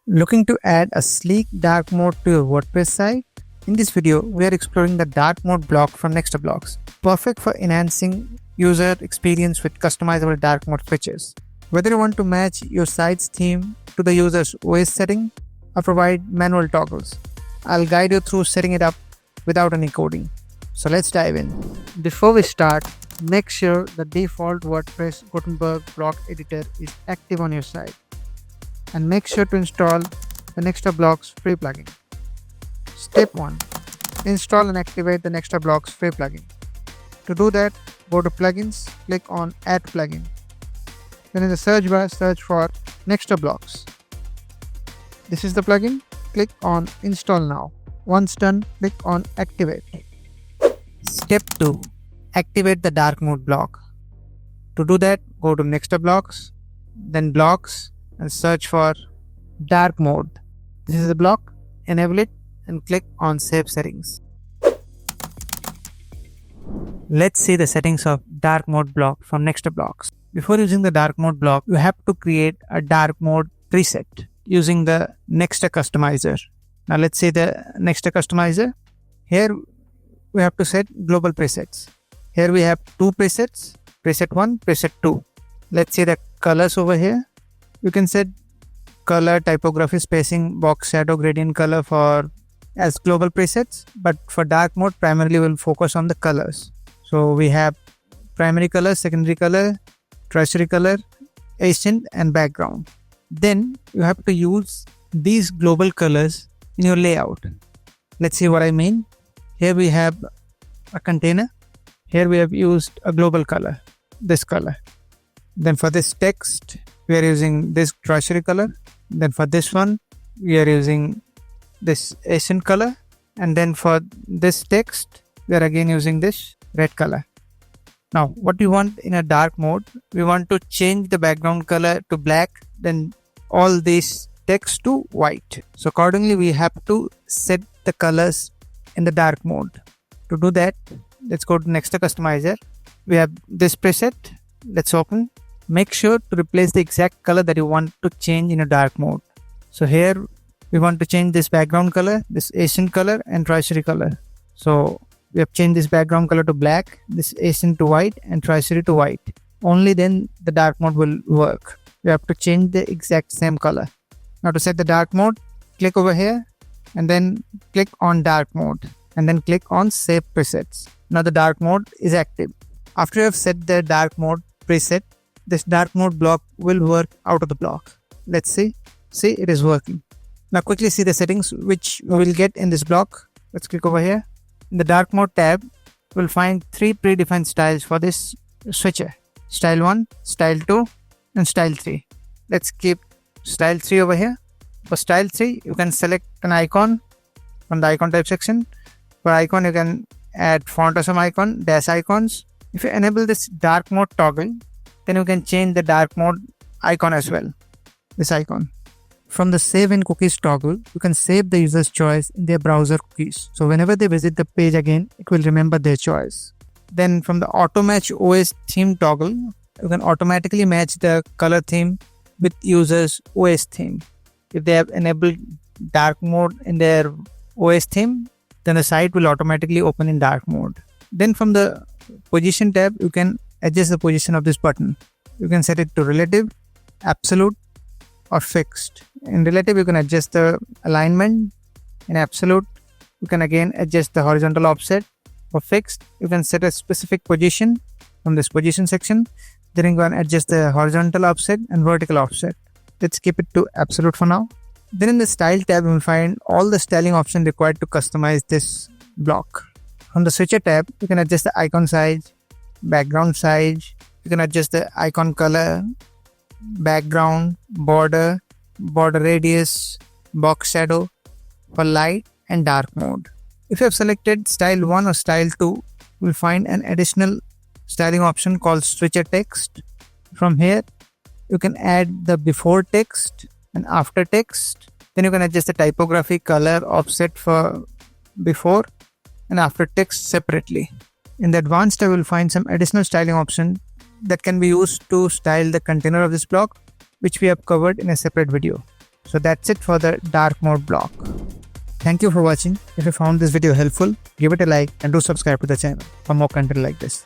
Looking to add a sleek dark mode to your WordPress site? In this video, we are exploring the dark mode block from Blocks, perfect for enhancing user experience with customizable dark mode features. Whether you want to match your site's theme to the user's OS setting or provide manual toggles, I'll guide you through setting it up without any coding. So let's dive in. Before we start, make sure the default WordPress Gutenberg block editor is active on your site. And make sure to install the Blocks free plugin. Step 1. Install and activate the Blocks free plugin. To do that, go to Plugins, click on Add Plugin. Then in the search bar, search for Blocks. This is the plugin. Click on Install Now. Once done, click on Activate. Step 2. Activate the dark mode block. To do that, go to Blocks, then Blocks, and search for dark mode. This is the block. Enable it and click on Save Settings. Let's see the settings of dark mode block from Blocks. Before using the dark mode block, you have to create a dark mode preset using the Nexter customizer. Now let's see the Nexter customizer. Here we have to set global presets. Here we have two presets, preset 1, preset 2. Let's see the colors over here. You can set color, typography, spacing, box shadow, gradient color as global presets, but for dark mode primarily we'll focus on the colors. So we have primary color, secondary color, tertiary color, accent and background. Then you have to use these global colors in your layout. Let's see what I mean. Here we have a container. Here we have used a global color, this color. Then for this text, we are using this tertiary color. Then for this one, we are using this accent color. And then for this text, we are again using this red color. Now, what we want in a dark mode, we want to change the background color to black, then all this text to white. So accordingly, we have to set the colors in the dark mode. To do that, let's go to Nexter customizer. We have this preset. Let's open. Make sure to replace the exact color that you want to change in a dark mode. So here we want to change this background color, this accent color and tertiary color. So we have changed this background color to black, this accent to white and tertiary to white. Only then the dark mode will work. We have to change the exact same color. Now to set the dark mode, click over here and then click on dark mode and then click on save presets. Now the dark mode is active. After you have set the dark mode preset, this dark mode block will work out of the block. Let's see. See, it is working. Now quickly see the settings which we will get in this block. Let's click over here. In the dark mode tab, we'll find 3 predefined styles for this switcher. Style 1, Style 2 and Style 3. Let's keep Style 3 over here. For Style 3, you can select an icon from the icon type section. For icon, you can add font awesome icon, dash icons. If you enable this dark mode toggle, then you can change the dark mode icon as well, this icon. From the save in cookies toggle, you can save the user's choice in their browser cookies. So whenever they visit the page again, it will remember their choice. Then from the auto match OS theme toggle, you can automatically match the color theme with user's OS theme. If they have enabled dark mode in their OS theme, then the site will automatically open in dark mode. Then from the position tab, you can adjust the position of this button. You can set it to relative, absolute or fixed. In relative, you can adjust the alignment. In absolute, you can again adjust the horizontal offset. For fixed, you can set a specific position from this position section. Then you can adjust the horizontal offset and vertical offset. Let's keep it to absolute for now. Then in the style tab, you will find all the styling options required to customize this block. From the switcher tab, you can adjust the icon size, background size. You can adjust the icon color, background, border radius, box shadow for light and dark mode. If you have selected style 1 or style 2, you will find an additional styling option called switcher text. From here, you can add the before text and after text. Then you can adjust the typography, color, offset for before and after text separately. In the advanced tab, you will find some additional styling option that can be used to style the container of this block, which we have covered in a separate video. So that's it for the dark mode block. Thank you for watching. If you found this video helpful, give it a like and do subscribe to the channel for more content like this.